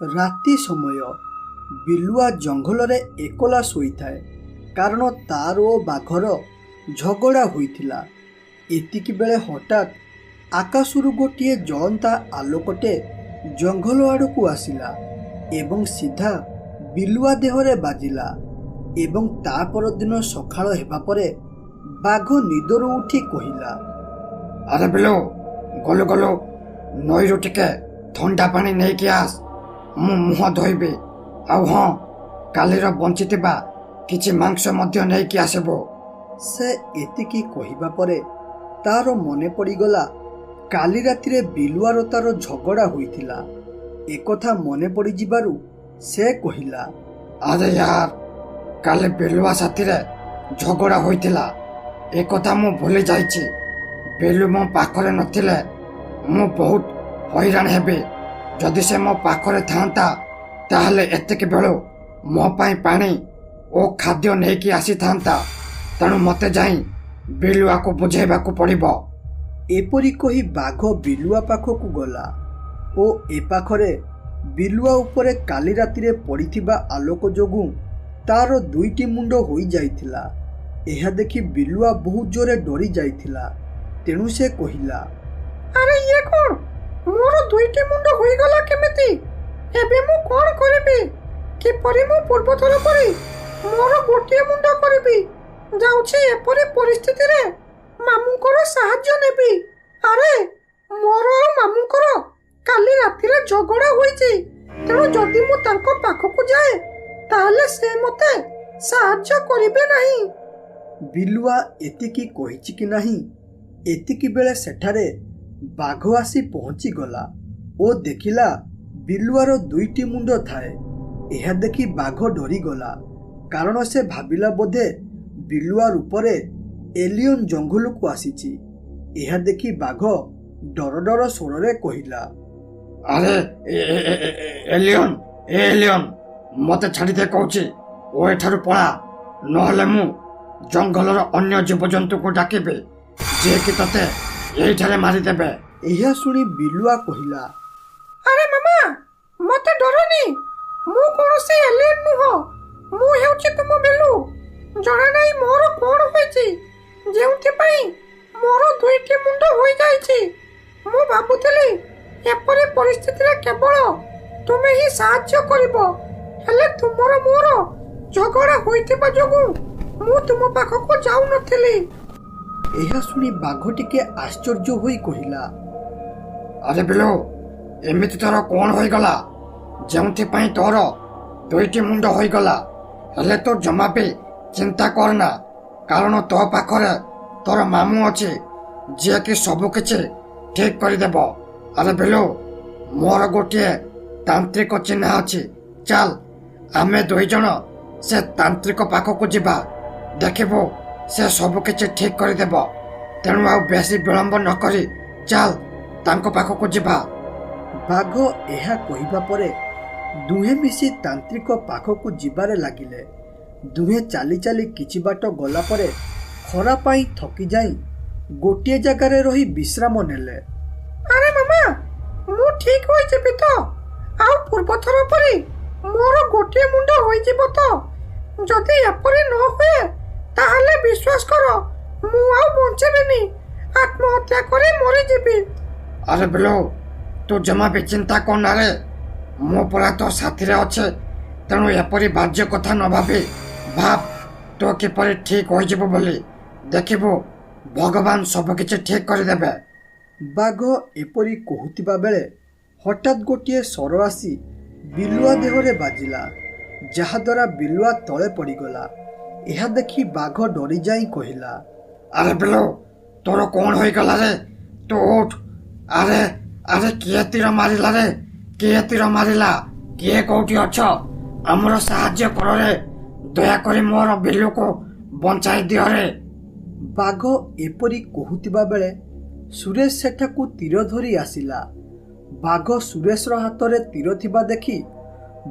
ରାତି ସମୟ ବିଲୁଆ ଜଙ୍ଗଲରେ ଏକଲା ଶୋଇଥାଏ, କାରଣ ତାର ଓ ବାଘର ଝଗଡ଼ା ହୋଇଥିଲା। ଏତିକି ବେଳେ ହଠାତ୍ ଆକାଶରୁ ଗୋଟିଏ ଜଳନ୍ତା ଆଲୋକଟେ ଜଙ୍ଗଲ ଆଡ଼କୁ ଆସିଲା ଏବଂ ସିଧା ବିଲୁଆ ଦେହରେ ବାଜିଲା। ଏବଂ ତା ପରଦିନ ସକାଳ ହେବା ପରେ ବାଘ ନିଦରୁ ଉଠି କହିଲା, ଆରେ ବିଲୁ, ଗଲୁ ଗଲୁ ନଈରୁ ଟିକେ ଥଣ୍ଡା ପାଣି ନେଇକି ଆସ, ମୁଁ ମୁହଁ ଧୋଇବି। ଆଉ ହଁ, କାଲିର ବଞ୍ଚିଥିବା କିଛି ମାଂସ ମଧ୍ୟ ନେଇକି ଆସିବୁ। ସେ ଏତିକି କହିବା ପରେ ତାର ମନେ ପଡ଼ିଗଲା କାଲି ରାତିରେ ବିଲୁଆର ତାର ଝଗଡ଼ା ହୋଇଥିଲା। ଏକଥା ମନେ ପଡ଼ିଯିବାରୁ ସେ କହିଲା, ଆରେ ୟାର, କାଲି ବିଲୁଆ ସାଥିରେ ଝଗଡ଼ା ହୋଇଥିଲା, ଏକଥା ମୁଁ ଭୁଲି ଯାଇଛି। ବିଲୁ ମୋ ପାଖରେ ନଥିଲେ ମୁଁ ବହୁତ ହଇରାଣ ହେବି। ଯଦି ସେ ମୋ ପାଖରେ ଥାନ୍ତା ତାହେଲେ ଏତିକି ବେଳୁ ମୋ ପାଇଁ ପାଣି ଓ ଖାଦ୍ୟ ନେଇକି ଆସିଥାନ୍ତା। ତେଣୁ ମୋତେ ଯାଇ ବିଲୁଆକୁ ବୁଝେଇବାକୁ ପଡ଼ିବ। ଏପରି କହି ବାଘ ବିଲୁଆ ପାଖକୁ ଗଲା ଓ ଏ ପାଖରେ ବିଲୁଆ ଉପରେ କାଲି ରାତିରେ ପଡ଼ିଥିବା ଆଲୋକ ଯୋଗୁଁ ତାର ଦୁଇଟି ମୁଣ୍ଡ ହୋଇଯାଇଥିଲା। ଏହା ଦେଖି ବିଲୁଆ ବହୁତ ଜୋରେ ଡରି ଯାଇଥିଲା। ତେଣୁ ସେ କହିଲା, ଆରେ ଇଏ କ'ଣ? ମୋର ଦୁଇଟି ମୁଣ୍ଡ ହୋଇଗଲା କେମିତି? ଏବେ ମୁଁ କ'ଣ କରିବି? କିପରି ମୁଁ ପୂର୍ବଥର ପରି ମୋର ଗୋଟିଏ ମୁଣ୍ଡ କରିବି? ଯାଉଛି ଏପରି ପରିସ୍ଥିତିରେ ମାମୁଙ୍କର ସାହାଯ୍ୟ ନେବି। ଆରେ, ମୋର ଆଉ ମାମୁଙ୍କର କାଲି ରାତିରେ ଝଗଡ଼ା ହୋଇଛି। ତେଣୁ ଯଦି ମୁଁ ତାଙ୍କ ପାଖକୁ ଯାଏ ତାହେଲେ ସେ ମୋତେ ସାହାଯ୍ୟ କରିବେ ନାହିଁ। ବିଲୁଆ ଏତିକି କହିଛି କି ନାହିଁ, ଏତିକି ବେଳେ ସେଠାରେ ବାଘ ଆସି ପହଞ୍ଚିଗଲା ଓ ଦେଖିଲା ବିଲୁଆର ଦୁଇଟି ମୁଣ୍ଡ ଥାଏ। ଏହା ଦେଖି ବାଘ ଡରିଗଲା, କାରଣ ସେ ଭାବିଲା ବୋଧେ ବିଲୁଆ ରୂପରେ ଏଲିୟନ ଜଙ୍ଗଲକୁ ଆସିଛି। ଏହା ଦେଖି ବାଘ ଡର ଡର ସ୍ୱରରେ କହିଲା, ଆରେ ଏଲିୟନ, ଏଲିୟନ, ମୋତେ ଛାଡ଼ିଦେ କହୁଛି ଓ ଏଠାରୁ ପଳା, ନହେଲେ ମୁଁ ଜଙ୍ଗଲର ଅନ୍ୟ ଜୀବଜନ୍ତୁଙ୍କୁ ଡାକିବି, ଯିଏକି ତତେ ଏଇଠାରେ ମାରିଦେବେ। ଏହା ଶୁଣି ବିଲୁଆ କହିଲା, ଆରେ ମାମା, ମୋତେ ଡରନି। ମୁଁ କୌଣସି ଏଲିୟନ ନୁହଁ। ମୁଁ ହେଉଛି ତୁମ ବିଲୁ। ଜଣା ନାହିଁ ମୋର କ'ଣ ହୋଇଛି, ଯେଉଁଥିପାଇଁ ମୋର ଦୁଇଟି ମୁଣ୍ଡ ହୋଇଯାଇଛି। ମୁଁ ଭାବୁଥିଲି ଏପରି ପରିସ୍ଥିତିରେ କେବଳ ତୁମେ ହିଁ ସାହାଯ୍ୟ କରିବ, ହେଲେ ତୁମର ମୋର ଝଗଡ଼ା ହୋଇଥିବା ଯୋଗୁଁ ମୁଁ ତୁମ ପାଖକୁ ଯାଉନଥିଲି। ଏହା ଶୁଣି ବାଘ ଟିକେ ଆଶ୍ଚର୍ଯ୍ୟ ହୋଇ କହିଲା, ଆରେ ବିଲୁ, ଏମିତି ତୋର କ'ଣ ହୋଇଗଲା ଯେଉଁଥିପାଇଁ ତୋର ଦୁଇଟି ମୁଣ୍ଡ ହୋଇଗଲା? ହେଲେ ତୁ ଜମା ବି ଚିନ୍ତା କରନା, କାରଣ ତୋ ପାଖରେ ତୋର ମାମୁଁ ଅଛି, ଯିଏକି ସବୁ କିଛି ଠିକ କରିଦେବ। ଆରେ ବିଲୁ, ମୋର ଗୋଟିଏ ତାନ୍ତ୍ରିକ ଚିହ୍ନା ଅଛି। ଚାଲ, ଆମେ ଦୁଇ ଜଣ ସେ ତାନ୍ତ୍ରିକ ପାଖକୁ ଯିବା। ଦେଖିବୁ ସେ ସବୁ କିଛି ଠିକ କରିଦେବ। ତେଣୁ ଆଉ ବେଶୀ ବିଳମ୍ବ ନ କରି ଚାଲ ତାଙ୍କ ପାଖକୁ ଯିବା। ବାଘ ଏହା କହିବା ପରେ ଦୁହେଁ ମିଶି ତାନ୍ତ୍ରିକ ପାଖକୁ ଯିବାରେ ଲାଗିଲେ। ଦୁହେଁ ଚାଲି ଚାଲି କିଛି ବାଟ ଗଲା ପରେ ଖରା ପାଇଁ ଥକି ଯାଇ ଗୋଟିଏ ଜାଗାରେ ରହି ବିଶ୍ରାମ ନେଲେ। ଆରେ ମାମା, ମୁଁ ଠିକ ହୋଇଯିବି ତ? ଆଉ ପୂର୍ବଥର ପରି ମୋର ଗୋଟିଏ ମୁଣ୍ଡ ହୋଇଯିବ ତ? ଯଦି ଏପରି ନ ହୁଏ ତାହେଲେ ବିଶ୍ୱାସ କର, ମୁଁ ଆଉ ବଞ୍ଚିବିନି, ଆତ୍ମହତ୍ୟା କରି ମରିଯିବି। ଆରେ ବିଲୁ, ତୁ ଜମା ବି ଚିନ୍ତା କରନା ରେ, ମୁଁ ପରା ତୋ ସାଥିରେ ଅଛି। ତେଣୁ ଏପରି ବାଜ୍ୟ କଥା ନ ଭାବି ଭାବ ତୁ କିପରି ଠିକ ହୋଇଯିବୁ ବୋଲି। ଦେଖିବୁ ଭଗବାନ ସବୁ କିଛି ଠିକ କରିଦେବେ। ବାଘ ଏପରି କହୁଥିବା ବେଳେ ହଠାତ୍ ଗୋଟିଏ ସର ଆସି ବିଲୁଆ ଦେହରେ ବାଜିଲା, ଯାହାଦ୍ୱାରା ବିଲୁଆ ତଳେ ପଡ଼ିଗଲା। ଏହା ଦେଖି ବାଘ ଡରିଯାଇ କହିଲା, ଆରେ ବିଲୁ, ତୋର କ'ଣ ହୋଇଗଲା ରେ? ତୁ ଉଠ। ଆରେ ଆରେ କିଏ ତୀର ମାରିଲା ରେ? କିଏ ତୀର ମାରିଲା? କିଏ କୋଉଠି ଅଛ? ଆମର ସାହାଯ୍ୟ କର ରେ, ଦୟାକରି ମୋର ବିଲୁକୁ ବଞ୍ଚାଇ ଦିଅ ରେ। ବାଘ ଏପରି କହୁଥିବା ବେଳେ ସୁରେଶ ସେଠାକୁ ତୀର ଧରି ଆସିଲା। ବାଘ ସୁରେଶର ହାତରେ ତୀର ଥିବା ଦେଖି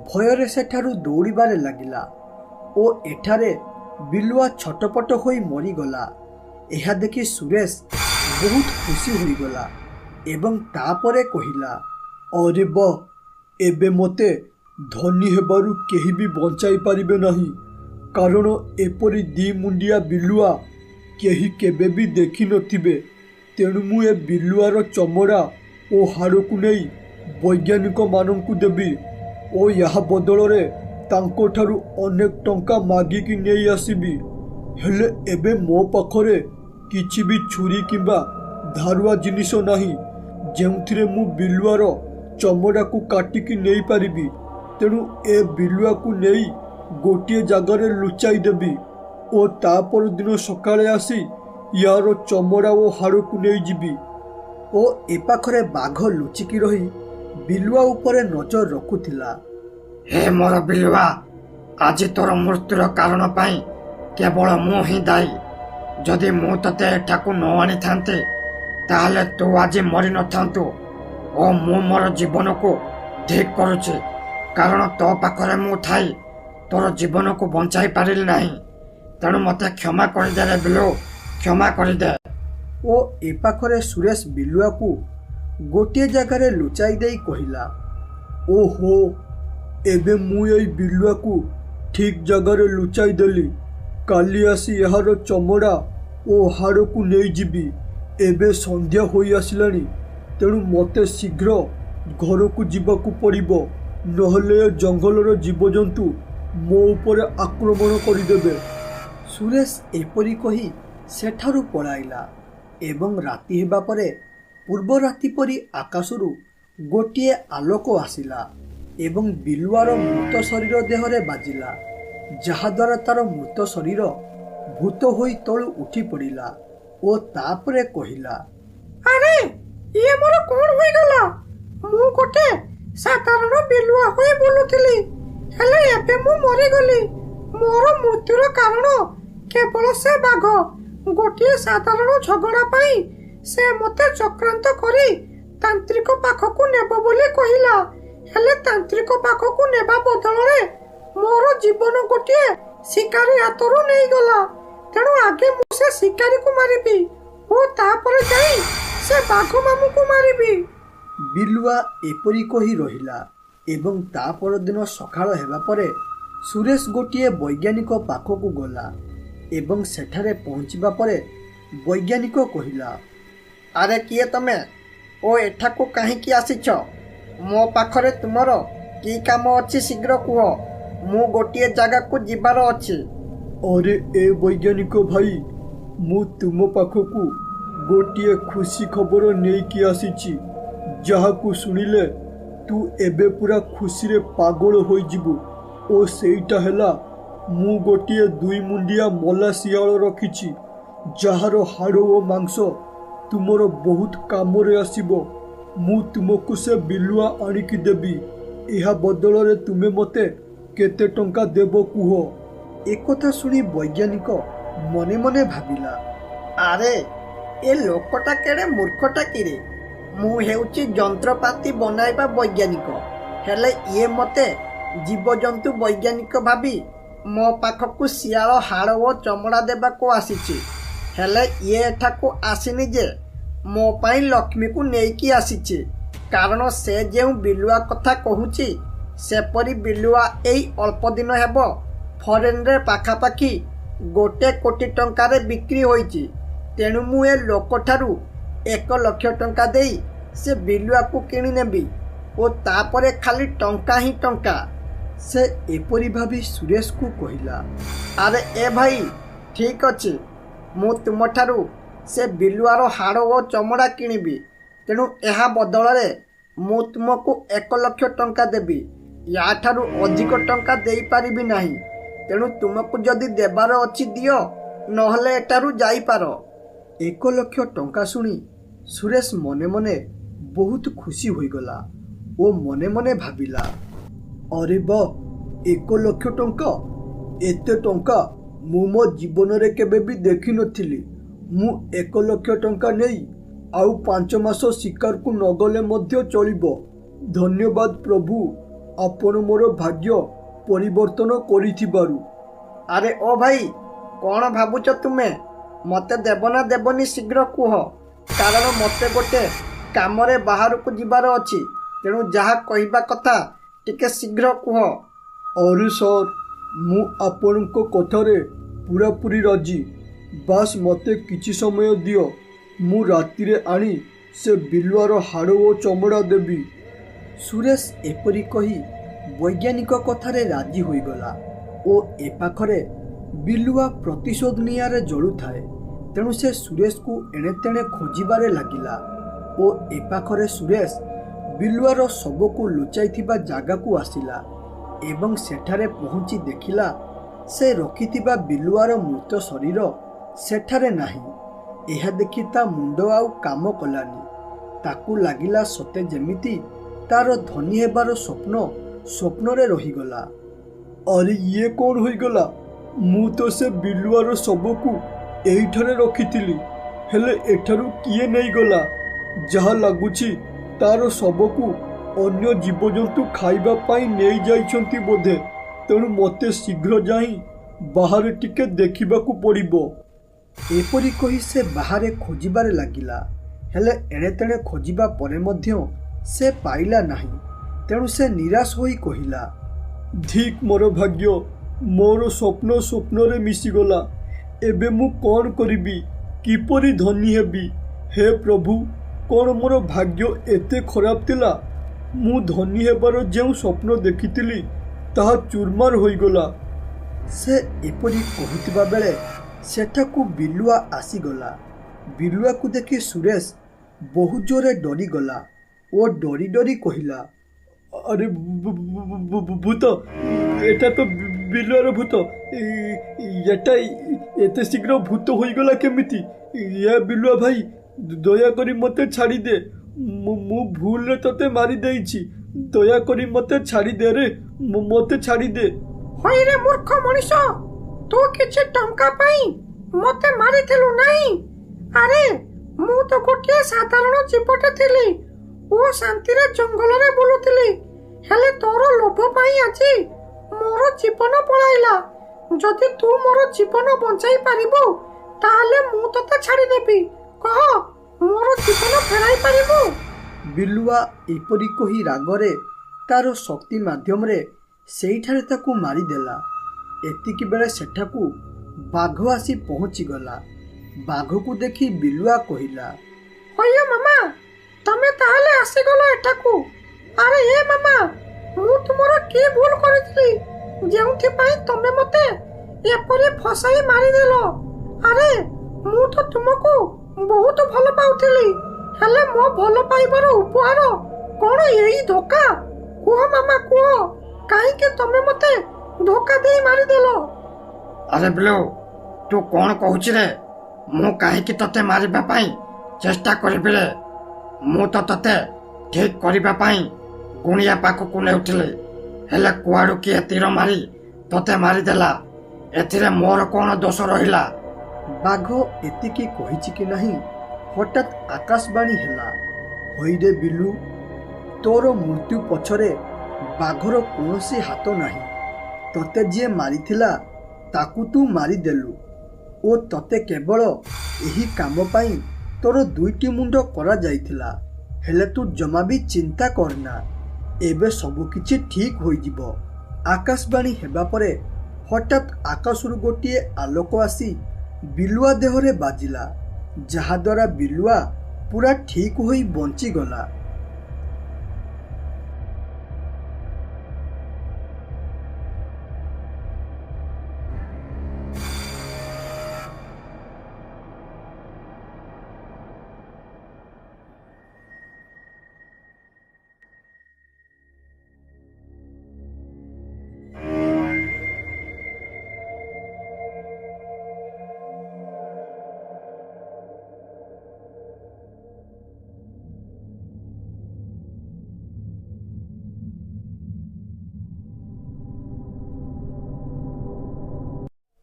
ଭୟରେ ସେଠାରୁ ଦୌଡ଼ିବାରେ ଲାଗିଲା ଓ ଏଠାରେ ବିଲୁଆ ଛଟପଟ ହୋଇ ମରିଗଲା। ଏହା ଦେଖି ସୁରେଶ ବହୁତ ଖୁସି ହୋଇଗଲା ଏବଂ ତାପରେ କହିଲା, ଅରେ ବା, ଏବେ ମୋତେ ଧନୀ ହେବାରୁ କେହି ବି ବଞ୍ଚାଇ ପାରିବେ ନାହିଁ, କାରଣ ଏପରି ଦି ମୁଣ୍ଡିଆ ବିଲୁଆ କେହି କେବେ ବି ଦେଖିନଥିବେ। ତେଣୁ ମୁଁ ଏ ବିଲୁଆର ଚମଡ଼ା ଓ ହାଡ଼କୁ ନେଇ ବୈଜ୍ଞାନିକମାନଙ୍କୁ ଦେବି ଓ ଏହା ବଦଳରେ ତାଙ୍କଠାରୁ ଅନେକ ଟଙ୍କା ମାଗିକି ନେଇ ଆସିବି। ହେଲେ ଏବେ ମୋ ପାଖରେ କିଛି ବି ଛୁରୀ କିମ୍ବା ଧାରୁଆ ଜିନିଷ ନାହିଁ ଯେଉଁଥିରେ ମୁଁ ବିଲୁଆର ଚମଡ଼ାକୁ କାଟିକି ନେଇପାରିବି। ତେଣୁ ଏ ବିଲୁଆକୁ ନେଇ ଗୋଟିଏ ଜାଗାରେ ଲୁଚାଇ ଦେବି ଓ ତା ପରଦିନ ସକାଳେ ଆସି ୟାର ଚମଡ଼ା ଓ ହାଡ଼କୁ ନେଇଯିବି। ଓ ଏ ପାଖରେ ବାଘ ଲୁଚିକି ରହି ବିଲୁଆ ଉପରେ ନଜର ରଖୁଥିଲା। ହେ ମୋର ବିଲୁଆ, ଆଜି ତୋର ମୃତ୍ୟୁର କାରଣ ପାଇଁ କେବଳ ମୁଁ ହିଁ ଦାୟୀ। ଯଦି ମୁଁ ତତେ ଏଠାକୁ ନ ଆଣିଥାନ୍ତି ତାହେଲେ ତୁ ଆଜି ମରିନଥାନ୍ତୁ। ଓ ମୁଁ ମୋର ଜୀବନକୁ ଠିକ୍ କରୁଛି, କାରଣ ତୋ ପାଖରେ ମୁଁ ଥାଇ ତୋର ଜୀବନକୁ ବଞ୍ଚାଇ ପାରିଲି ନାହିଁ। ତେଣୁ ମୋତେ କ୍ଷମା କରିଦେ ରେ ବିଲୁ, କ୍ଷମା କରିଦେ। ଓ ଏ ପାଖରେ ସୁରେଶ ବିଲୁଆକୁ ଗୋଟିଏ ଜାଗାରେ ଲୁଚାଇ ଦେଇ କହିଲା, ଓହୋ, ଏବେ ମୁଁ ଏଇ ବିଲୁଆକୁ ଠିକ୍ ଜାଗାରେ ଲୁଚାଇ ଦେଲି। କାଲି ଆସି ଏହାର ଚମଡ଼ା ଓ ହାଡ଼କୁ ନେଇଯିବି। ଏବେ ସନ୍ଧ୍ୟା ହୋଇ ଆସିଲାଣି, ତେଣୁ ମୋତେ ଶୀଘ୍ର ଘରକୁ ଯିବାକୁ ପଡ଼ିବ, ନହେଲେ ଏ ଜଙ୍ଗଲର ଜୀବଜନ୍ତୁ ମୋ ଉପରେ ଆକ୍ରମଣ କରିଦେବେ। ସୁରେଶ ଏପରି କହି ସେଠାରୁ ପଳାଇଲା ଏବଂ ରାତି ହେବା ପରେ ପୂର୍ବ ରାତି ପରି ଆକାଶରୁ ଗୋଟିଏ ଆଲୋକ ଆସିଲା ଏବଂ ବିଲୁଆର ମୃତ ଶରୀର ଦେହରେ ବାଜିଲା, ଯାହାଦ୍ୱାରା ତାର ମୃତ ଶରୀର ଭୂତ ହୋଇ ତଳୁ ଉଠି ପଡ଼ିଲା ଓ ତାପରେ କହିଲା, ଆରେ ଇଏ ମୋର କଣ ହୋଇଗଲା? ମୁଁ ଗୋଟେ ସାଧାରଣ ବିଲୁଆ ହୋଇ ବୁଲୁଥିଲି, ହେଲେ ଏବେ ମୁଁ ମରିଗଲି। ମୋର ମୃତ୍ୟୁର କାରଣ କେବଳ ସେ ବାଘ। ଗୋଟିଏ ସାଧାରଣ ଝଗଡ଼ା ପାଇଁ ସେ ମୋତେ ଚକ୍ରାନ୍ତ କରି ତାନ୍ତ୍ରିକ ପାଖକୁ ନେବ ବୋଲି କହିଲା। ହେଲେ ତାନ୍ତ୍ରିକ ପାଖକୁ ନେବା ବଦଳରେ ମୋର ଜୀବନ ଗୋଟିଏ ଶିକାରୀ ହାତରୁ ନେଇଗଲା। ତେଣୁ ଆଗେ ମୁଁ ସେ ଶିକାରୀକୁ ମାରିବି ଓ ତାପରେ ଯାଇ ସେ ବାଘ ମାମୁଁକୁ ମାରିବି। ବିଲୁଆ ଏପରି କହି ରହିଲା ଏବଂ ତା ପରଦିନ ସକାଳ ହେବା ପରେ ସୁରେଶ ଗୋଟିଏ ବୈଜ୍ଞାନିକ ପାଖକୁ ଗଲା ଏବଂ ସେଠାରେ ପହଞ୍ଚିବା ପରେ ବୈଜ୍ଞାନିକ କହିଲା, ଆରେ କିଏ ତମେ ଓ ଏଠାକୁ କାହିଁକି ଆସିଛ? ମୋ ପାଖରେ ତୁମର କି କାମ ଅଛି ଶୀଘ୍ର କୁହ, ମୁଁ ଗୋଟିଏ ଜାଗାକୁ ଯିବାର ଅଛି। ଅରେ ଏ ବୈଜ୍ଞାନିକ ଭାଇ, ମୁଁ ତୁମ ପାଖକୁ ଗୋଟିଏ ଖୁସି ଖବର ନେଇକି ଆସିଛି, ଯାହାକୁ ଶୁଣିଲେ ତୁ ଏବେ ପୁରା ଖୁସିରେ ପାଗଳ ହୋଇଯିବୁ। ଓ ସେଇଟା ହେଲା, ମୁଁ ଗୋଟିଏ 2 ମୁଣ୍ଡିଆ ମଲା ଶିଆଳ ରଖିଛି, ଯାହାର ହାଡ଼ ଓ ମାଂସ ତୁମର ବହୁତ କାମରେ ଆସିବ। ମୁଁ ତୁମକୁ ସେ ବିଲୁଆ ଆଣିକି ଦେବି। ଏହା ବଦଳରେ ତୁମେ ମୋତେ କେତେ ଟଙ୍କା ଦେବ କୁହ? ଏକଥା ଶୁଣି ବୈଜ୍ଞାନିକ ମନେ ମନେ ଭାବିଲା, ଆରେ ଏ ଲୋକଟା କେଡ଼େ ମୂର୍ଖଟା କିରେ? ମୁଁ ହେଉଛି ଯନ୍ତ୍ରପାତି ବନାଇବା ବୈଜ୍ଞାନିକ, ହେଲେ ଇଏ ମୋତେ ଜୀବଜନ୍ତୁ ବୈଜ୍ଞାନିକ ଭାବି ମୋ ପାଖକୁ ଶିଆଳ ହାଡ଼ ଓ ଚମଡ଼ା ଦେବାକୁ ଆସିଛି। ହେଲେ ଇଏ ଏଠାକୁ ଆସିନି ଯେ ମୋ ପାଇଁ ଲକ୍ଷ୍ମୀକୁ ନେଇକି ଆସିଛି, କାରଣ ସେ ଯେଉଁ ବିଲୁଆ କଥା କହୁଛି ସେପରି ବିଲୁଆ ଏଇ ଅଳ୍ପ ଦିନ ହେବ ଫରେନ୍ରେ ପାଖାପାଖି 1 କୋଟି ଟଙ୍କାରେ ବିକ୍ରି ହୋଇଛି। ତେଣୁ ମୁଁ ଏ ଲୋକଠାରୁ 1 ଲକ୍ଷ ଟଙ୍କା ଦେଇ ସେ ବିଲୁଆକୁ କିଣି ନେବି ଓ ତାପରେ ଖାଲି ଟଙ୍କା ହିଁ ଟଙ୍କା। ସେ ଏପରି ଭାବି ସୁରେଶକୁ କହିଲା, ଆରେ ଏ ଭାଇ, ଠିକ୍ ଅଛି, ମୁଁ ତୁମଠାରୁ ସେ ବିଲୁଆର ହାଡ଼ ଓ ଚମଡ଼ା କିଣିବି। ତେଣୁ ଏହା ବଦଳରେ ମୁଁ ତୁମକୁ 1 ଲକ୍ଷ ଟଙ୍କା ଦେବି। ୟାଠାରୁ ଅଧିକ ଟଙ୍କା ଦେଇପାରିବି ନାହିଁ। ତେଣୁ ତୁମକୁ ଯଦି ଦେବାର ଅଛି ଦିଅ, ନହେଲେ ଏଠାରୁ ଯାଇପାର। 1 ଲକ୍ଷ ଟଙ୍କା ଶୁଣି ସୁରେଶ ମନେ ମନେ ବହୁତ ଖୁସି ହୋଇଗଲା ଓ ମନେ ମନେ ଭାବିଲା, ଅରେ ବା, 1 ଲକ୍ଷ ଟଙ୍କା! ଏତେ ଟଙ୍କା ମୁଁ ମୋ ଜୀବନରେ କେବେ ବି ଦେଖିନଥିଲି। ମୁଁ 1 ଲକ୍ଷ ଟଙ୍କା ନେଇ ଆଉ 5 ମାସ ଶିକାରକୁ ନଗଲେ ମଧ୍ୟ ଚଳିବ। ଧନ୍ୟବାଦ ପ୍ରଭୁ, ଆପଣ ମୋର ଭାଗ୍ୟ ପରିବର୍ତ୍ତନ କରିଥିବାରୁ। ଆରେ ଓ ଭାଇ, କ'ଣ ଭାବୁଛ ତୁମେ? ମୋତେ ଦେବ ନା ଦେବନି ଶୀଘ୍ର କୁହ, କାରଣ ମୋତେ ଗୋଟେ କାମରେ ବାହାରକୁ ଯିବାର ଅଛି। ତେଣୁ ଯାହା କହିବା କଥା ଟିକେ ଶୀଘ୍ର କୁହ। अरे सर मु आपणଙ୍କ कथारे पूरापूरी राजी बास मते किछि समय दियो मु रातिरे आनी से बिलुआर हाड़ ओ चमड़ा देबी। सुरेश एपरी कही वैज्ञानिक कथारे राजी होईगला ओ ए पाखरे बिलुआ प्रतिशोध नियारे जलुथाए तेणु से सुरेश को एणे तेणे खोजिबारे लागिला ओ ए पाखरे सुरेश बिलुआर शवको लुचाइथिबा जागाकू आसिला एवं सेठारे पहुंची देखिला से रखिथिबा बिलुआर मृत शरीर सेठारे नाही। एहा देखि ता मुंड आउ काम कलानी ताकू लागिला सते जेमिति तार धनी हेबार स्वप्न स्वप्नरे रहीगला। अरे ये कौन होईगला मु तो से बिलुआर शवकू एइठारे रखिथिली हेले एठारू किए नहीं गला जहा लागुछि तार शवकू अन्य जीवजंतु खाइबा पाई नहीं जाइछंती बोधे तेणु मते शीघ्र जाई बाहर टिके देखिबाकू पड़िबो। एपरी कही से बाहरे खोजिबारे लागिला हेले एणे तेणे खोजिबा परे मध्य से पाइला नाही तेणु से निराश होई कहिला धिक मोर भाग्य मोर स्वप्न स्वप्नरे मिसिगला एबे मु कौन करिबी किपरि धनी हेबी हे प्रभु कौन मोर भाग्य एते खराब तिला मु धनी हेबार जो स्वप्न देखिथिली ताहा चूरमार होईगला। से एपरी कहुथिबा बेले सेठाकू बिलुआ आसीगला। बिलुआ को देखि सुरेश बहुत जोरे डरी गला ओ डरी डरी कहिला अरे भूत एटा तो बिलुआर भूत एटा एते शीघ्र भूत होईगला केमिति या बिलुआ भाई दया करी मते छाड़ी दे मु भूल रे तते मारी देइछि दया करी मते छाड़ी दे रे मते छाड़ी दे। होई रे मूर्ख मनीष तू किछि टंका पाई मते मारिथिलु नाही। अरे मु तो गोटे साधारण जीवटे थिली ओ शांति रे जंगल रे बुलुथिली हेले तोर लोभ पाई आछि मोर जीवन पळाइला। जदि तू मोर जीवन बंचाई पारिबो ताहाले मु तते छाड़ी देबी कह मोर जीवन फेराई पारिबो। बिलुआ एपरी कही रागरे तार शक्ति माध्यम रे सेइठारे ताकू मारिदेला। एतिकी बेले सेठाकू बाघ आसी पहुंची गला। बाघ को देखी बिलुआ कहिला होय मामा तमे ताहाले आसी गलो एठाकू। अरे ए मामा मु तुमरो की भूल करितली जेउथि पई तमे मते एपरी फसाई मारी देलो। अरे मु तो तुमको बहुत भल पाउथिली हेले मो भल पाइबार उपहार कोन एई धोखा कुह मामा कुह काहे के तमे मते धोखा देई मारी देलो। अरे बिलु तू कौन कहूची रे मु काहे की तते मारिबा पाई चेष्टा करबी रे मु तो तते ठीक करबा पाई गुणिया पाखकू नेउथिले हेले कुआडू किए तीर मारी तते मारी देला एथिरे मोर कोन दोष रहिला। बाघ एतिकी कहिछि कि नहीं हठात आकाशवाणी हेला होई रे बिलु तोर मृत्यु पछरे बाघर कौनसी हाथ नाही तते जे मारिथिला ताकू तू मारी देलु ओ तते केवल एही काम पाई तोर दुईटी मुंड करा जाइथिला हेले तू जमा भी चिंता करना एबे सब किछि ठीक होई जिवो। आकाशवाणी हेबा परे हठात आकाशरु गोटिए आलोक आसी बिलुआ देहरे बाजिला जहा द्वारा बिलुआ पूरा ठीक होई बंची गला।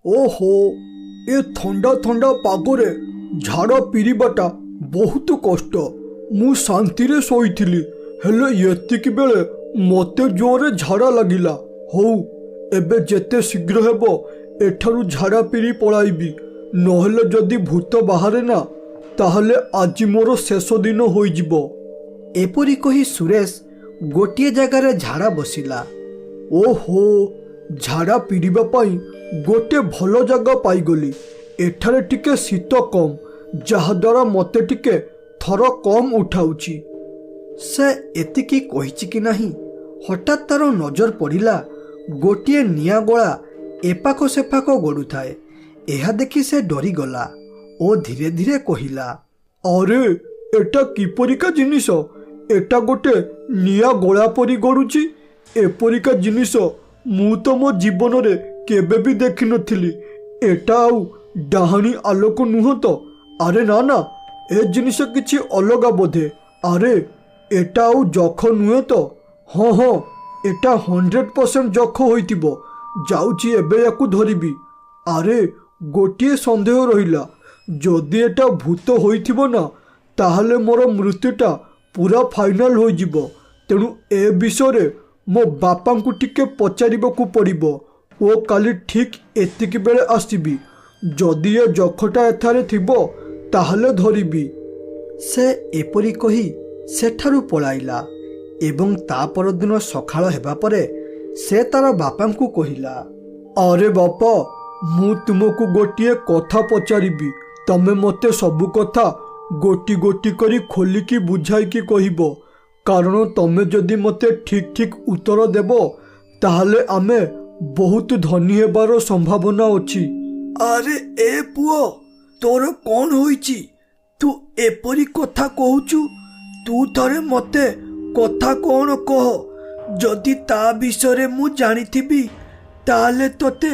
ओहो ए ठंडा ठंडा पागरे झाड़ा पीरिबाटा बहुत कष्ट मु शांति रे सोईथिली हेले एतिकी बेले मते जोरे झाड़ा लागिला हो एबे जेते शीघ्र हेबो एठारु झाड़ा पीरी पळाइबी नहेले जदि भूत बाहरे ना ताहले आज मोर शेष दिन होई जिवो। एपरी कही सुरेश ଗୋଟିଏ ଜାଗାରେ ଝାଡ଼ା ବସିଲା। ଓହୋ, ଝାଡ଼ା ପିଡ଼ିବା ପାଇଁ ଗୋଟେ ଭଲ ଜାଗା ପାଇଗଲି। ଏଠାରେ ଟିକେ ଶୀତ କମ୍, ଯାହାଦ୍ୱାରା ମୋତେ ଟିକେ ଥର କମ୍ ଉଠାଉଛି। ସେ ଏତିକି କହିଛି କି ନାହିଁ, ହଠାତ୍ ତାର ନଜର ପଡ଼ିଲା ଗୋଟିଏ ନିଆଁ ଗୋଳା ଏପାଖ ସେପାଖ ଗଡ଼ୁଥାଏ। ଏହା ଦେଖି ସେ ଡରିଗଲା ଓ ଧୀରେ ଧୀରେ କହିଲା, ଆରେ ଏଟା କିପରିକା ଜିନିଷ? ଏଟା ଗୋଟେ ନିଆଁ ଗୋଳା ପରି ଗଡ଼ୁଛି। ଏପରିକା ଜିନିଷ ମୁଁ ତ ମୋ ଜୀବନରେ କେବେ ବି ଦେଖିନଥିଲି। ଏଟା ଆଉ ଡାହାଣୀ ଆଲୋକ ନୁହଁ ତ? ଆରେ ନା ନା, ଏ ଜିନିଷ କିଛି ଅଲଗା ବୋଧେ। ଆରେ ଏଟା ଆଉ ଜଖ ନୁହେଁ ତ? ହଁ ହଁ, ଏଟା 100% ଜଖ ହୋଇଥିବ। ଯାଉଛି ଏବେ ୟାକୁ ଧରିବି। ଆରେ ଗୋଟିଏ ସନ୍ଦେହ ରହିଲା, ଯଦି ଏଟା ଭୂତ ହୋଇଥିବ ନା, ତାହେଲେ ମୋର ମୃତ୍ୟୁଟା ପୁରା ଫାଇନାଲ ହୋଇଯିବ। ତେଣୁ ଏ ବିଷୟରେ ମୋ ବାପାଙ୍କୁ ଟିକେ ପଚାରିବାକୁ ପଡ଼ିବ ଓ କାଲି ଠିକ୍ ଏତିକି ବେଳେ ଆସିବି। ଯଦି ଏ ଜଖଟା ଏଠାରେ ଥିବ ତାହେଲେ ଧରିବି। ସେ ଏପରି କହି ସେଠାରୁ ପଳାଇଲା ଏବଂ ତା ପରଦିନ ସକାଳ ହେବା ପରେ ସେ ତାର ବାପାଙ୍କୁ କହିଲା, ଆରେ ବାପା, ମୁଁ ତୁମକୁ ଗୋଟିଏ କଥା ପଚାରିବି। ତମେ ମୋତେ ସବୁ କଥା ଗୋଟି ଗୋଟି କରି ଖୋଲିକି ବୁଝାଇକି କହିବ, କାରଣ ତମେ ଯଦି ମୋତେ ଠିକ୍ ଠିକ୍ ଉତ୍ତର ଦେବ ତାହେଲେ ଆମେ ବହୁତ ଧନୀ ହେବାର ସମ୍ଭାବନା ଅଛି। ଆରେ ଏ ପୁଅ, ତୋର କ'ଣ ହୋଇଛି? ତୁ ଏପରି କଥା କହୁଛୁ? ତୁ ଥରେ ମୋତେ କଥା କ'ଣ କହ। ଯଦି ତା ବିଷୟରେ ମୁଁ ଜାଣିଥିବି ତାହେଲେ ତୋତେ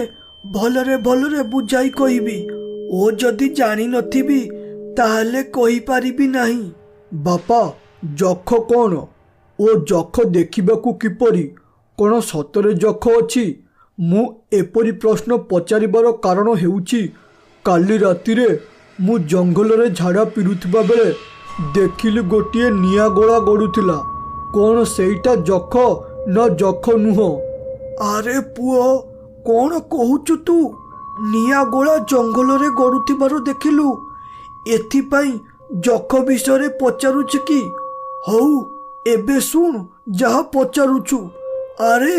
ଭଲରେ ଭଲରେ ବୁଝାଇ କହିବି, ଓ ଯଦି ଜାଣିନଥିବି ତାହେଲେ କହିପାରିବି ନାହିଁ। ବାପା, ଜଖ କ'ଣ ଓ ଜଖ ଦେଖିବାକୁ କିପରି? କ'ଣ ସତରେ ଜଖ ଅଛି? ମୁଁ ଏପରି ପ୍ରଶ୍ନ ପଚାରିବାର କାରଣ ହେଉଛି, କାଲି ରାତିରେ ମୁଁ ଜଙ୍ଗଲରେ ଝାଡ଼ା ପିରୁଥିବା ବେଳେ ଦେଖିଲି ଗୋଟିଏ ନିଆଁ ଗୋଳା ଗଡ଼ୁଥିଲା। କ'ଣ ସେଇଟା ଜଖ ନା ଜଖ ନୁହଁ? ଆରେ ପୁଅ, କ'ଣ କହୁଛୁ ତୁ? ନିଆଁ ଗୋଳା ଜଙ୍ଗଲରେ ଗଡ଼ୁଥିବାର ଦେଖିଲୁ? ଏଥିପାଇଁ ଜଖ ବିଷୟରେ ପଚାରୁଛି କି? ହଉ, ଏବେ ଶୁଣ ଯାହା ପଚାରୁଛୁ। ଆରେ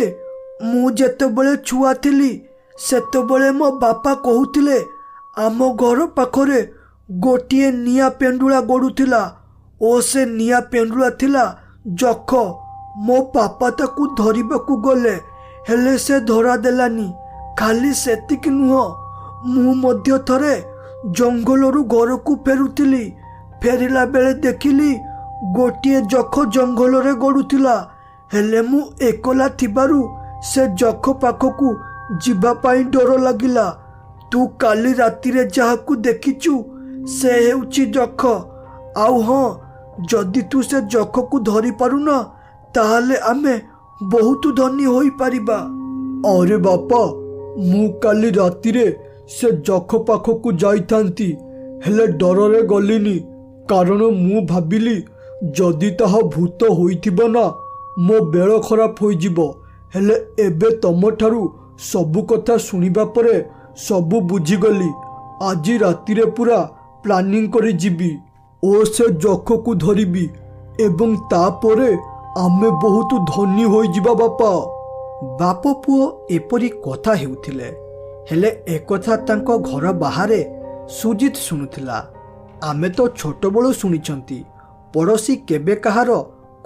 ମୁଁ ଯେତେବେଳେ ଛୁଆ ଥିଲି ସେତେବେଳେ ମୋ ବାପା କହୁଥିଲେ ଆମ ଘର ପାଖରେ ଗୋଟିଏ ନିଆଁ ପେଣ୍ଡୁଳା ଗଡ଼ୁଥିଲା ଓ ସେ ନିଆଁ ପେଣ୍ଡୁଳା ଥିଲା ଜଖ। ମୋ ବାପା ତାକୁ ଧରିବାକୁ ଗଲେ, ହେଲେ ସେ ଧରା ଦେଲାନି। ଖାଲି ସେତିକି ନୁହଁ, ମୁଁ ମଧ୍ୟ ଥରେ ଜଙ୍ଗଲରୁ ଘରକୁ ଫେରୁଥିଲି। ଫେରିଲା ବେଳେ ଦେଖିଲି ଗୋଟିଏ ଜଖ ଜଙ୍ଗଲରେ ଗଡ଼ୁଥିଲା, ହେଲେ ମୁଁ ଏକଲା ଥିବାରୁ ସେ ଜଖ ପାଖକୁ ଯିବା ପାଇଁ ଡର ଲାଗିଲା। ତୁ କାଲି ରାତିରେ ଯାହାକୁ ଦେଖିଛୁ ସେ ହେଉଛି ଜଖ। ଆଉ ହଁ, ଯଦି ତୁ ସେ ଜଖକୁ ଧରିପାରୁନା ତାହେଲେ ଆମେ ବହୁତ ଧନୀ ହୋଇପାରିବା। ଆରେ ବାପା, ମୁଁ କାଲି ରାତିରେ ସେ ଜଖ ପାଖକୁ ଯାଇଥାନ୍ତି, ହେଲେ ଡରରେ ଗଲିନି। କାରଣ ମୁଁ ଭାବିଲି ଯଦି ତାହା ଭୂତ ହୋଇଥିବ ନା, ମୋ ବେଳ ଖରାପ ହୋଇଯିବ। ହେଲେ ଏବେ ତମଠାରୁ ସବୁ କଥା ଶୁଣିବା ପରେ ସବୁ ବୁଝିଗଲି। ଆଜି ରାତିରେ ପୁରା ପ୍ଲାନିଂ କରି ଯିବି ଓ ସେ ଜଖକୁ ଧରିବି ଏବଂ ତାପରେ ଆମେ ବହୁତ ଧନୀ ହୋଇଯିବା। ବାପା। ବାପ ପୁଅ ଏପରି କଥା ହେଉଥିଲେ, ହେଲେ ଏକଥା ତାଙ୍କ ଘର ବାହାରେ ସୁଜିତ ଶୁଣୁଥିଲା। ଆମେ ତ ଛୋଟବେଳୁ ଶୁଣିଛନ୍ତି, ପଡ଼ୋଶୀ କେବେ କାହାର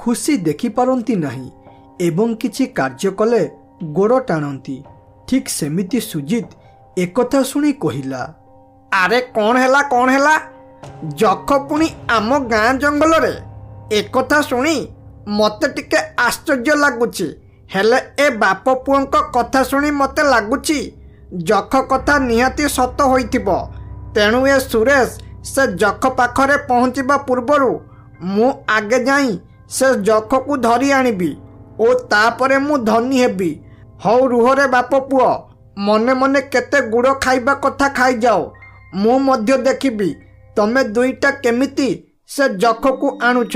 ଖୁସି ଦେଖିପାରନ୍ତି ନାହିଁ ଏବଂ କିଛି କାର୍ଯ୍ୟ କଲେ ଗୋଡ଼ ଟାଣନ୍ତି। ଠିକ୍ ସେମିତି ସୁଜିତ ଏକଥା ଶୁଣି କହିଲା, ଆରେ କ'ଣ ହେଲା କ'ଣ ହେଲା? ଜଖ ପୁଣି ଆମ ଗାଁ ଜଙ୍ଗଲରେ? ଏକଥା ଶୁଣି ମୋତେ ଟିକେ ଆଶ୍ଚର୍ଯ୍ୟ ଲାଗୁଛି। ହେଲେ ଏ ବାପ ପୁଅଙ୍କ କଥା ଶୁଣି ମୋତେ ଲାଗୁଛି ଜଖ କଥା ନିହାତି ସତ ହୋଇଥିବ। ତେଣୁ ଏ ସୁରେଶ ସେ ଜଖ ପାଖରେ ପହଞ୍ଚିବା ପୂର୍ବରୁ ମୁଁ ଆଗେ ଯାଇ ସେ ଜଖକୁ ଧରି ଆଣିବି ଓ ତାପରେ ମୁଁ ଧନୀ ହେବି। ହଉ ରୁହରେ ବାପ ପୁଅ, ମନେ ମନେ କେତେ ଗୁଡ଼ ଖାଇବା କଥା ଖାଇଯାଅ। ମୁଁ ମଧ୍ୟ ଦେଖିବି ତମେ ଦୁଇଟା କେମିତି ସେ ଜଖକୁ ଆଣୁଛ।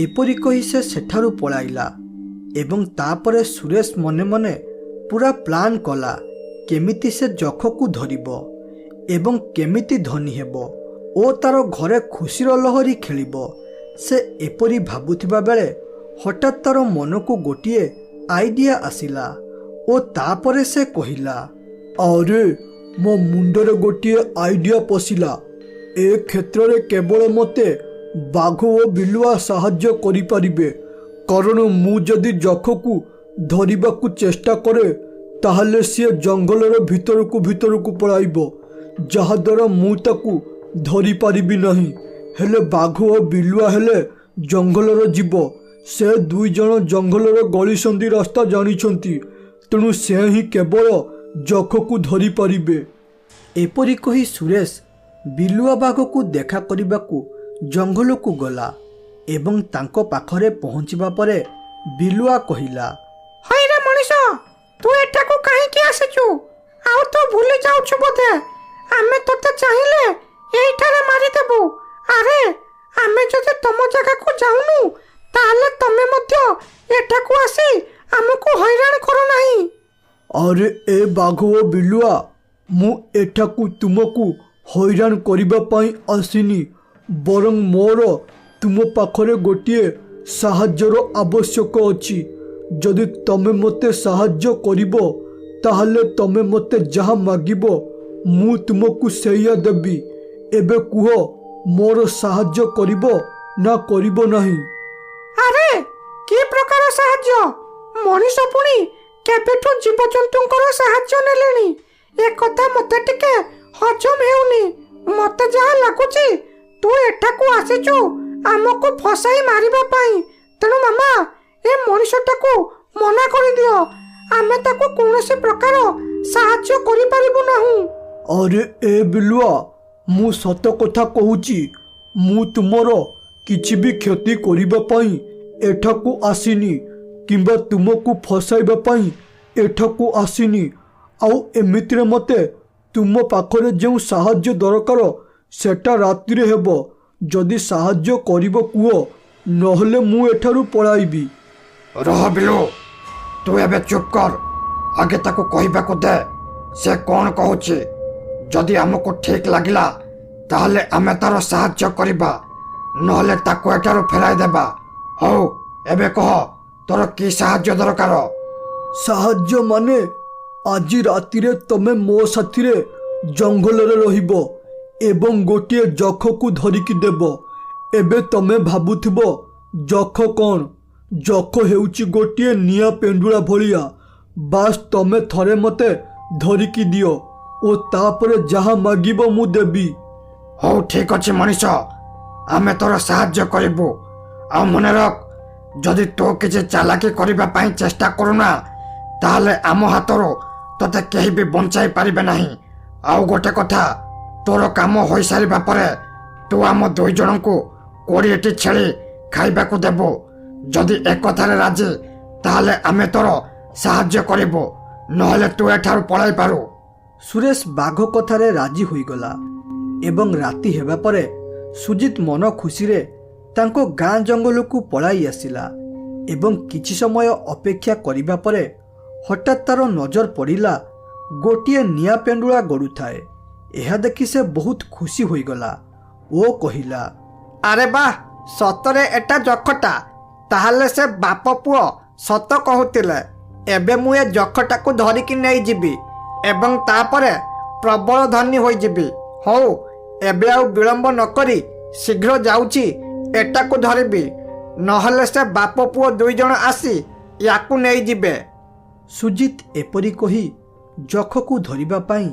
ଏପରି କହି ସେ ସେଠାରୁ ପଳାଇଲା ଏବଂ ତାପରେ ସୁରେଶ ମନେ ମନେ ପୁରା ପ୍ଲାନ୍ କଲା କେମିତି ସେ ଜଖକୁ ଧରିବ ଏବଂ କେମିତି ଧନୀ ହେବ ଓ ତାର ଘରେ ଖୁସିର ଲହରୀ ଖେଳିବ। ସେ ଏପରି ଭାବୁଥିବା ବେଳେ ହଠାତ୍ ତାର ମନକୁ ଗୋଟିଏ ଆଇଡିଆ ଆସିଲା ଓ ତାପରେ ସେ କହିଲା, ଆରେ ମୋ ମୁଣ୍ଡରେ ଗୋଟିଏ ଆଇଡିଆ ପଶିଲା। ଏ କ୍ଷେତ୍ରରେ କେବଳ ମୋତେ ବାଘ ଓ ବିଲୁଆ ସାହାଯ୍ୟ କରିପାରିବେ, କାରଣ ମୁଁ ଯଦି ଯକ୍ଷକୁ ଧରିବାକୁ ଚେଷ୍ଟା କରେ ତାହେଲେ ସିଏ ଜଙ୍ଗଲର ଭିତରକୁ ପଳାଇବ, ଯାହାଦ୍ୱାରା ମୁଁ ତାକୁ ଧରିପାରିବି ନାହିଁ। ହେଲେ ବାଘ ଓ ବିଲୁଆ ହେଲେ ଜଙ୍ଗଲର ଜୀବ, ସେ ଦୁଇ ଜଣ ଜଙ୍ଗଲର ଗଳିସନ୍ଧି ରାସ୍ତା ଜାଣିଛନ୍ତି, ତେଣୁ ସେ ହିଁ କେବଳ ଯକ୍ଷକୁ ଧରିପାରିବେ। ଏପରି କହି ସୁରେଶ ବିଲୁଆ ବାଘକୁ ଦେଖା କରିବାକୁ ଜଙ୍ଗଲକୁ ଗଲା ଏବଂ ତାଙ୍କ ପାଖରେ ପହଞ୍ଚିବା ପରେ ବିଲୁଆ କହିଲା, ହଇରେ ମଣିଷ, ତୁ ଏଠାକୁ କାହିଁକି ଆସିଛୁ? ଆଉ ତୁ ଭୁଲି ଯାଉଛୁ ବୋଧେ ଆମେ ତୋତେ ଚାହିଁଲେ ଏଇଠାରେ ମାରିଦେବୁ। ଆରେ ଆମେ ଯଦି ତମ ଜାଗାକୁ ଯାଉନୁ ତାହେଲେ ତମେ ମଧ୍ୟ ଏଠାକୁ ଆସି ଆମକୁ ହଇରାଣ କର ନାହିଁ। ଆରେ ଏ ବାଘ ଓ ବିଲୁଆ, ମୁଁ ଏଠାକୁ ତୁମକୁ ହଇରାଣ କରିବା ପାଇଁ ଆସିନି, ବରଂ ମୋର ତୁମ ପାଖରେ ଗୋଟିଏ ସାହାଯ୍ୟର ଆବଶ୍ୟକ ଅଛି। ଯଦି ତମେ ମୋତେ ସାହାଯ୍ୟ କରିବ ତାହେଲେ ତମେ ମୋତେ ଯାହା ମାଗିବ ମୁଁ ତୁମକୁ ସେଇଆ ଦେବି। ଏବେ କୁହ, ମୋର ସାହାଯ୍ୟ କରିବ ନା କରିବ ନାହିଁ? ଆରେ କି ପ୍ରକାର ସାହାଯ୍ୟ? ମଣିଷ ପୁଣି କେବେଠୁ ଜୀବଜନ୍ତୁଙ୍କର ସାହାଯ୍ୟ ନେଲେଣି? ଏ କଥା ମୋତେ ଟିକେ ହଜମ ହେଉନି। ମୋତେ ଯାହା ଲାଗୁଛି ତୁ ଏଠାକୁ ଆସିଛୁ ଆମକୁ ଫସାଇ ମାରିବା ପାଇଁ। ତେଣୁ ମାମା, ଏ ମଣିଷଟାକୁ ମନା କରିଦିଅ, ଆମେ ତାକୁ କୌଣସି ପ୍ରକାର ସାହାଯ୍ୟ କରିପାରିବୁ ନାହିଁ। ଆରେ ଏ ବିଲୁଆ, ମୁଁ ସତ କଥା କହୁଛି, ମୁଁ ତୁମର କିଛି ବି କ୍ଷତି କରିବା ପାଇଁ ଏଠାକୁ ଆସିନି କିମ୍ବା ତୁମକୁ ଫସାଇବା ପାଇଁ ଏଠାକୁ ଆସିନି। ଆଉ ଏମିତିରେ ମୋତେ ତୁମ ପାଖରେ ଯେଉଁ ସାହାଯ୍ୟ ଦରକାର ସେଟା ରାତିରେ ହେବ। ଯଦି ସାହାଯ୍ୟ କରିବ କୁହ, ନହେଲେ ମୁଁ ଏଠାରୁ ପଳାଇବି। ରହ ବିଲୁ, ତୁ ଏବେ ଚୁପ୍ କର, ଆଗେ ତାକୁ କହିବାକୁ ଦେ ସେ କ'ଣ କହୁଛି। ଯଦି ଆମକୁ ଠିକ୍ ଲାଗିଲା ତାହେଲେ ଆମେ ତାର ସାହାଯ୍ୟ କରିବା, ନହେଲେ ତାକୁ ଏଠାରୁ ଫେରାଇ ଦେବା। ହଉ, ଏବେ କହ ତୋର କି ସାହାଯ୍ୟ ଦରକାର? ସାହାଯ୍ୟ ମାନେ ଆଜି ରାତିରେ ତମେ ମୋ ସାଥିରେ ଜଙ୍ଗଲରେ ରହିବ ଏବଂ ଗୋଟିଏ ଯକ୍ଷକୁ ଧରିକି ଦେବ। ଏବେ ତମେ ଭାବୁଥିବ ଯକ୍ଷ କ'ଣ? ଯକ୍ଷ ହେଉଛି ଗୋଟିଏ ନିଆଁ ପେଣ୍ଡୁଳା ଭଳିଆ। ବାସ୍ ତମେ ଥରେ ମୋତେ ଧରିକି ଦିଅ ଓ ତାପରେ ଯାହା ମାଗିବ ମୁଁ ଦେବି। ହଉ ଠିକ୍ ଅଛି ମଣିଷ, ଆମେ ତୋର ସାହାଯ୍ୟ କରିବୁ। ଆଉ ମନେ ରଖ, ଯଦି ତୁ କିଛି ଚାଲାକି କରିବା ପାଇଁ ଚେଷ୍ଟା କରୁନା ତାହେଲେ ଆମ ହାତରୁ ତୋତେ କେହି ବି ବଞ୍ଚାଇ ପାରିବେ ନାହିଁ। ଆଉ ଗୋଟେ କଥା, ତୋର କାମ ହୋଇସାରିବା ପରେ ତୁ ଆମ ଦୁଇ ଜଣଙ୍କୁ 20ଟି ଛେଳି ଖାଇବାକୁ ଦେବୁ। ଯଦି ଏକଥାରେ ରାଜି ତାହେଲେ ଆମେ ତୋର ସାହାଯ୍ୟ କରିବୁ, ନହେଲେ ତୁ ଏଠାରୁ ପଳାଇ ପାରୁ। ସୁରେଶ ବାଘ କଥାରେ ରାଜି ହୋଇଗଲା ଏବଂ ରାତି ହେବା ପରେ ସୁଜିତ ମନ ଖୁସିରେ ତାଙ୍କ ଗାଁ ଜଙ୍ଗଲକୁ ପଳାଇ ଆସିଲା ଏବଂ କିଛି ସମୟ ଅପେକ୍ଷା କରିବା ପରେ ହଠାତ୍ ତାର ନଜର ପଡ଼ିଲା ଗୋଟିଏ ନିଆଁ ପେଣ୍ଡୁଳା ଗଡ଼ୁଥାଏ। ଏହା ଦେଖି ସେ ବହୁତ ଖୁସି ହୋଇଗଲା ଓ କହିଲା, ଆରେ ବାଃ, ସତରେ ଏଟା ଯକ୍ଷଟା। ତାହେଲେ ସେ ବାପ ପୁଅ ସତ କହୁଥିଲେ। ଏବେ ମୁଁ ଏ ଯକ୍ଷଟାକୁ ଧରିକି ନେଇଯିବି ଏବଂ ତାପରେ ପ୍ରବଳ ଧନୀ ହୋଇଯିବି। ହଉ, ଏବେ ଆଉ ବିଳମ୍ବ ନକରି ଶୀଘ୍ର ଯାଉଛି ଏଟାକୁ ଧରିବି, ନହେଲେ ସେ ବାପ ପୁଅ ଦୁଇ ଜଣ ଆସି ୟାକୁ ନେଇଯିବେ। ସୁଜିତ ଏପରି କହି ଯକ୍ଷକୁ ଧରିବା ପାଇଁ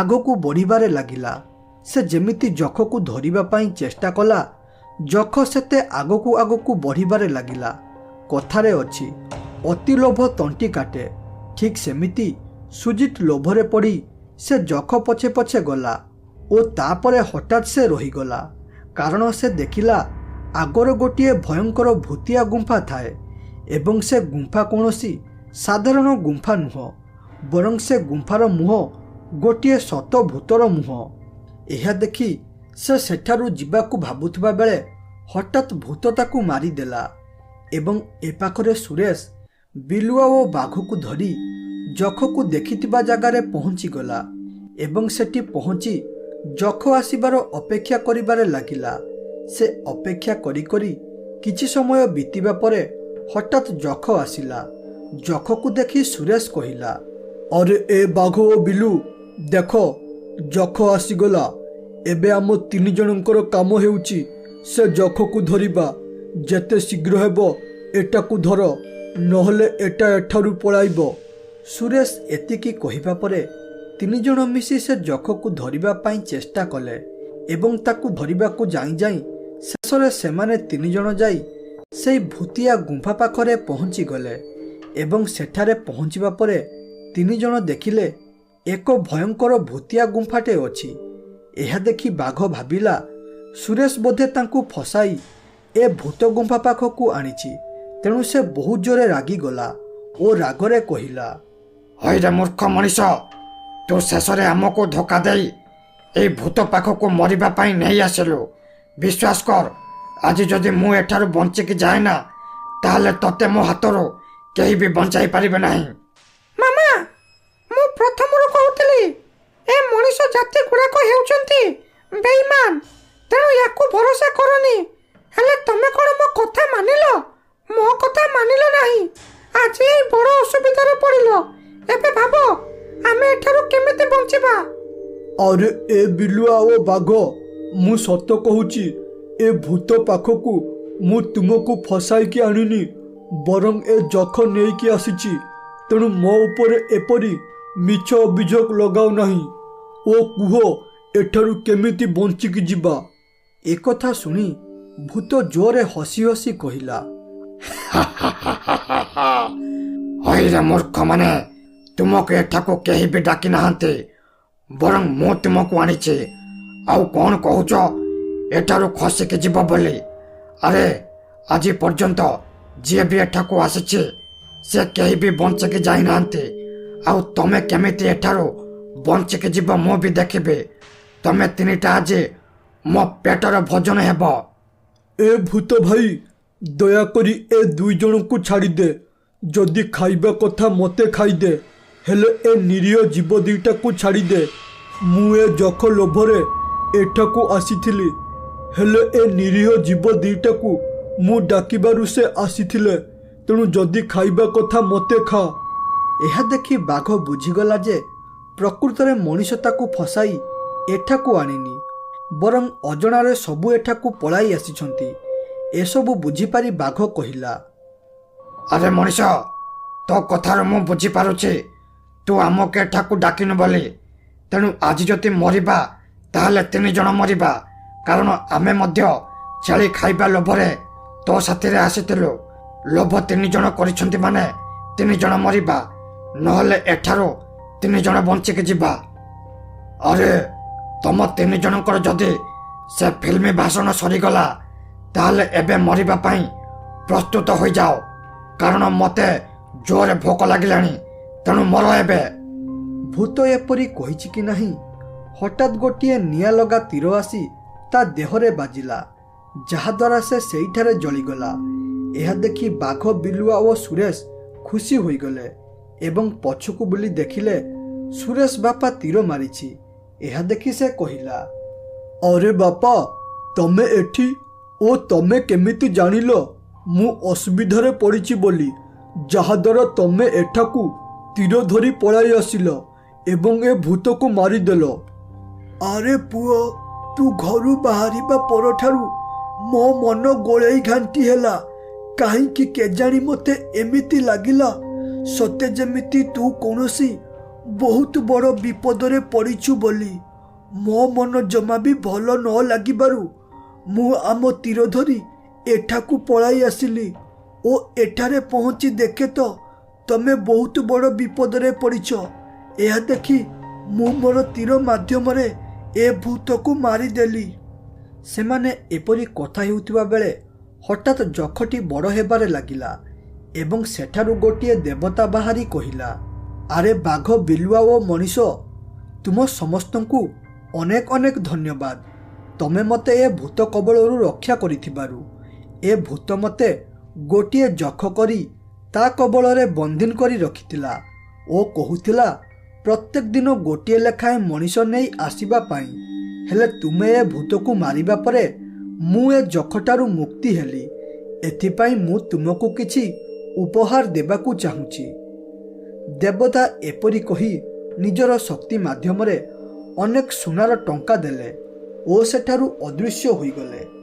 ଆଗକୁ ବଢ଼ିବାରେ ଲାଗିଲା। ସେ ଯେମିତି ଯକ୍ଷକୁ ଧରିବା ପାଇଁ ଚେଷ୍ଟା କଲା, ଯକ୍ଷ ସେତେ ଆଗକୁ ଆଗକୁ ବଢ଼ିବାରେ ଲାଗିଲା। କଥାରେ ଅଛି, ଅତି ଲୋଭ ତଣ୍ଟି କାଟେ। ଠିକ୍ ସେମିତି ସୁଜିତ ଲୋଭରେ ପଡ଼ି ସେ ଯକ୍ଷ ପଛେ ପଛେ ଗଲା ଓ ତାପରେ ହଠାତ୍ ସେ ରହିଗଲା, କାରଣ ସେ ଦେଖିଲା ଆଗରେ ଗୋଟିଏ ଭୟଙ୍କର ଭୂତିଆ ଗୁମ୍ଫା ଥାଏ ଏବଂ ସେ ଗୁମ୍ଫା କୌଣସି ସାଧାରଣ ଗୁମ୍ଫା ନୁହଁ, ବରଂ ସେ ଗୁମ୍ଫାର ମୁହଁ ଗୋଟିଏ ସତ ଭୂତର ମୁହଁ। ଏହା ଦେଖି ସେ ସେଠାରୁ ଯିବାକୁ ଭାବୁଥିବା ବେଳେ ହଠାତ୍ ଭୂତ ତାକୁ ମାରିଦେଲା ଏବଂ ଏ ପାଖରେ ସୁରେଶ ବିଲୁଆ ଓ ବାଘକୁ ଧରି ଯକ୍ଷକୁ ଦେଖିଥିବା ଜାଗାରେ ପହଞ୍ଚିଗଲା ଏବଂ ସେଠି ପହଞ୍ଚି ଯକ୍ଷ ଆସିବାର ଅପେକ୍ଷା କରିବାରେ ଲାଗିଲା। ସେ ଅପେକ୍ଷା କରି କରି କିଛି ସମୟ ବିତିବା ପରେ ହଠାତ୍ ଯଖ ଆସିଲା। ଯଖକୁ ଦେଖି ସୁରେଶ କହିଲା, ଅରେ ଏ ବାଘ ଓ ବିଲୁ, ଦେଖ ଯଖ ଆସିଗଲା। ଏବେ ଆମ 3 ଜଣଙ୍କର କାମ ହେଉଛି ସେ ଯଖକୁ ଧରିବା। ଯେତେ ଶୀଘ୍ର ହେବ ଏଟାକୁ ଧର, ନହେଲେ ଏଟା ଏଠାରୁ ପଳାଇବ। ସୁରେଶ ଏତିକି କହିବା ପରେ 3 ଜଣ ମିଶି ସେ ଯଖକୁ ଧରିବା ପାଇଁ ଚେଷ୍ଟା କଲେ ଏବଂ ତାକୁ ଧରିବାକୁ ଯାଇ ଯାଇ ଶେଷରେ ସେମାନେ 3 ଜଣ ଯାଇ ସେଇ ଭୂତିଆ ଗୁମ୍ଫା ପାଖରେ ପହଞ୍ଚିଗଲେ ଏବଂ ସେଠାରେ ପହଞ୍ଚିବା ପରେ 3 ଜଣ ଦେଖିଲେ ଏକ ଭୟଙ୍କର ଭୂତିଆ ଗୁମ୍ଫାଟେ ଅଛି। ଏହା ଦେଖି ବାଘ ଭାବିଲା ସୁରେଶ ବୋଧେ ତାଙ୍କୁ ଫସାଇ ଏ ଭୂତ ଗୁମ୍ଫା ପାଖକୁ ଆଣିଛି। ତେଣୁ ସେ ବହୁତ ଜୋରେ ରାଗିଗଲା ଓ ରାଗରେ କହିଲା, ହଇରେ ମୂର୍ଖ ମଣିଷ, ତୁ ଶେଷରେ ଆମକୁ ଧୋକା ଦେଇ ଏଇ ଭୂତ ପାଖକୁ ମରିବା ପାଇଁ ନେଇ ଆସିଲୁ। ବିଶ୍ୱାସ କର, ଆଜି ଯଦି ମୁଁ ଏଠାରୁ ବଞ୍ଚିକି ଯାଏ ନା, ତାହେଲେ ତତେ ମୋ ହାତରୁ କେହି ବି ବଞ୍ଚାଇ ପାରିବେ ନାହିଁ। ମାମା, ମୁଁ ପ୍ରଥମରୁ କହୁଥିଲି ଏ ମଣିଷ ଜାତି ଗୁଡ଼ାକ ହେଉଛନ୍ତି ବେଇମାନ, ତେଣୁ ୟାକୁ ଭରସା କରନି। ହେଲେ ତମେ କ'ଣ ମୋ କଥା ମାନିଲ? ମୋ କଥା ମାନିଲ ନାହିଁ। ଆଜି ଏଇ ବଡ଼ ଅସୁବିଧାରେ ପଡ଼ିଲ। ଏବେ ଭାବ ଆମେ ଏଠାରୁ କେମିତି ବଞ୍ଚିବା। ଆରେ ଏ ବିଲୁଆ ଓ ବାଘ, ମୁଁ ସତ କହୁଛି, ଏ ଭୂତ ପାଖକୁ ମୁଁ ତୁମକୁ ଫସାଇକି ଆଣିନି, ବରଂ ଏ ଯଖ ନେଇକି ଆସିଛି। ତେଣୁ ମୋ ଉପରେ ଏପରି ମିଛ ଅଭିଯୋଗ ଲଗାଉ ନାହିଁ ଓ କୁହ ଏଠାରୁ କେମିତି ବଞ୍ଚିକି ଯିବା। ଏକଥା ଶୁଣି ଭୂତ ଜୋରେ ହସି ହସି କହିଲା, ହଇରେ ମୂର୍ଖ ମାନେ, ତୁମକୁ ଏଠାକୁ କେହି ବି ଡାକି ନାହାନ୍ତି, ବରଂ ମୁଁ ତୁମକୁ ଆଣିଛି। ଆଉ କ'ଣ କହୁଛ ଏଠାରୁ ଖସିକି ଯିବ ବୋଲି? ଆରେ ଆଜି ପର୍ଯ୍ୟନ୍ତ ଯିଏ ବି ଏଠାକୁ ଆସିଛି ସେ କେହି ବି ବଞ୍ଚିକି ଯାଇନାହାନ୍ତି। ଆଉ ତମେ କେମିତି ଏଠାରୁ ବଞ୍ଚିକି ଯିବ ମୁଁ ବି ଦେଖିବି। ତମେ 3ଟା ଆଜି ମୋ ପେଟର ଭୋଜନ ହେବ। ଏ ଭୂତ ଭାଇ, ଦୟାକରି ଏ 2 ଜଣଙ୍କୁ ଛାଡ଼ିଦେ। ଯଦି ଖାଇବା କଥା ମୋତେ ଖାଇଦେ, ହେଲେ ଏ ନିରୀହ ଜୀବ 2ଟାକୁ ଛାଡ଼ିଦେ। ମୁଁ ଏ ଯଖ ଲୋଭରେ ଏଠାକୁ ଆସିଥିଲି, ହେଲେ ଏ ନିରୀହ ଜୀବ 2ଟାକୁ ମୁଁ ଡାକିବାରୁ ସେ ଆସିଥିଲେ। ତେଣୁ ଯଦି ଖାଇବା କଥା ମୋତେ ଖା। ଏହା ଦେଖି ବାଘ ବୁଝିଗଲା ଯେ ପ୍ରକୃତରେ ମଣିଷ ତାକୁ ଫସାଇ ଏଠାକୁ ଆଣିନି, ବରଂ ଅଜଣାରେ ସବୁ ଏଠାକୁ ପଳାଇ ଆସିଛନ୍ତି। ଏସବୁ ବୁଝିପାରି ବାଘ କହିଲା, ଆରେ ମଣିଷ, ତୋ କଥାରୁ ମୁଁ ବୁଝିପାରୁଛି ତୁ ଆମକୁ ଏଠାକୁ ଡାକିନୁ ବୋଲି। ତେଣୁ ଆଜି ଯଦି ମରିବା ତାହେଲେ 3 ଜଣ ମରିବା, କାରଣ ଆମେ ମଧ୍ୟ ଛେଳି ଖାଇବା ଲୋଭରେ ତୋ ସାଥିରେ ଆସିଥିଲୁ। ଲୋଭ 3 ଜଣ କରିଛନ୍ତି ମାନେ 3 ଜଣ ମରିବା, ନହେଲେ ଏଠାରୁ 3 ଜଣ ବଞ୍ଚିକି ଯିବା। ଆରେ ତମ 3 ଜଣଙ୍କର ଯଦି ସେ ଫିଲ୍ମ ଭାଷଣ ସରିଗଲା, ତାହେଲେ ଏବେ ମରିବା ପାଇଁ ପ୍ରସ୍ତୁତ ହୋଇଯାଅ, କାରଣ ମୋତେ ଜୋରେ ଭୋକ ଲାଗିଲାଣି। ତେଣୁ ମର ଏବେ। ଭୂତ ଏପରି କହିଛି କି ନାହିଁ, ହଠାତ୍ ଗୋଟିଏ ନିଆଁ ଲଗା ତୀର ଆସି ତା ଦେହରେ ବାଜିଲା, ଯାହାଦ୍ୱାରା ସେ ସେଇଠାରେ ଜଳିଗଲା। ଏହା ଦେଖି ବାଘ, ବିଲୁଆ ଓ ସୁରେଶ ଖୁସି ହୋଇଗଲେ ଏବଂ ପଛକୁ ବୁଲି ଦେଖିଲେ ସୁରେଶ ବାପା ତୀର ମାରିଛି। ଏହା ଦେଖି ସେ କହିଲା, ଅରେ ବାପା, ତମେ ଏଠି ଓ ତମେ କେମିତି ଜାଣିଲ ମୁଁ ଅସୁବିଧାରେ ପଡ଼ିଛି ବୋଲି, ଯାହାଦ୍ୱାରା ତମେ ଏଠାକୁ ତୀର ଧରି ପଳାଇ ଆସିଲ ଏବଂ ଏ ଭୂତକୁ ମାରିଦେଲ? ଆରେ ପୁଅ, ତୁ ଘରୁ ବାହାରିବା ପରଠାରୁ ମୋ ମନ ଗୋଳେଇ ଘାଣ୍ଟି ହେଲା। କାହିଁକି କେଜାଣି ମୋତେ ଏମିତି ଲାଗିଲା ସତେ ଯେମିତି ତୁ କୌଣସି ବହୁତ ବଡ଼ ବିପଦରେ ପଡ଼ିଛୁ ବୋଲି। ମୋ ମନ ଜମା ବି ଭଲ ନ ଲାଗିବାରୁ ମୁଁ ଆମ ତୀର ଧରି ଏଠାକୁ ପଳାଇ ଆସିଲି ଓ ଏଠାରେ ପହଞ୍ଚି ଦେଖେ ତ ତମେ ବହୁତ ବଡ଼ ବିପଦରେ ପଡ଼ିଛ। ଏହା ଦେଖି ମୁଁ ମୋର ତୀର ମାଧ୍ୟମରେ ଏ ଭୂତକୁ ମାରିଦେଲି। ସେମାନେ ଏପରି କଥା ହେଉଥିବା ବେଳେ ହଠାତ୍ ଯଖଟି ବଡ଼ ହେବାରେ ଲାଗିଲା ଏବଂ ସେଠାରୁ ଗୋଟିଏ ଦେବତା ବାହାରି କହିଲା, ଆରେ ବାଘ, ବିଲୁଆ ଓ ମଣିଷ, ତୁମ ସମସ୍ତଙ୍କୁ ଅନେକ ଅନେକ ଧନ୍ୟବାଦ। ତମେ ମୋତେ ଏ ଭୂତ କବଳରୁ ରକ୍ଷା କରିଥିବାରୁ। ଏ ଭୂତ ମୋତେ ଗୋଟିଏ ଯଖ କରି ତା କବଳରେ ବନ୍ଦିନ କରି ରଖିଥିଲା ଓ କହୁଥିଲା ପ୍ରତ୍ୟେକ ଦିନ ଗୋଟିଏ ଲେଖାଏଁ ମଣିଷ ନେଇ ଆସିବା ପାଇଁ। ହେଲେ ତୁମେ ଏ ଭୂତକୁ ମାରିବା ପରେ ମୁଁ ଏ ଯଖଟାରୁ ମୁକ୍ତି ହେଲି ଏଥିପାଇଁ ମୁଁ ତୁମକୁ କିଛି ଉପହାର ଦେବାକୁ ଚାହୁଁଛି। ଦେବତା ଏପରି କହି ନିଜର ଶକ୍ତି ମାଧ୍ୟମରେ ଅନେକ ସୁନାର ଟଙ୍କା ଦେଲେ ଓ ସେଠାରୁ ଅଦୃଶ୍ୟ ହୋଇଗଲେ।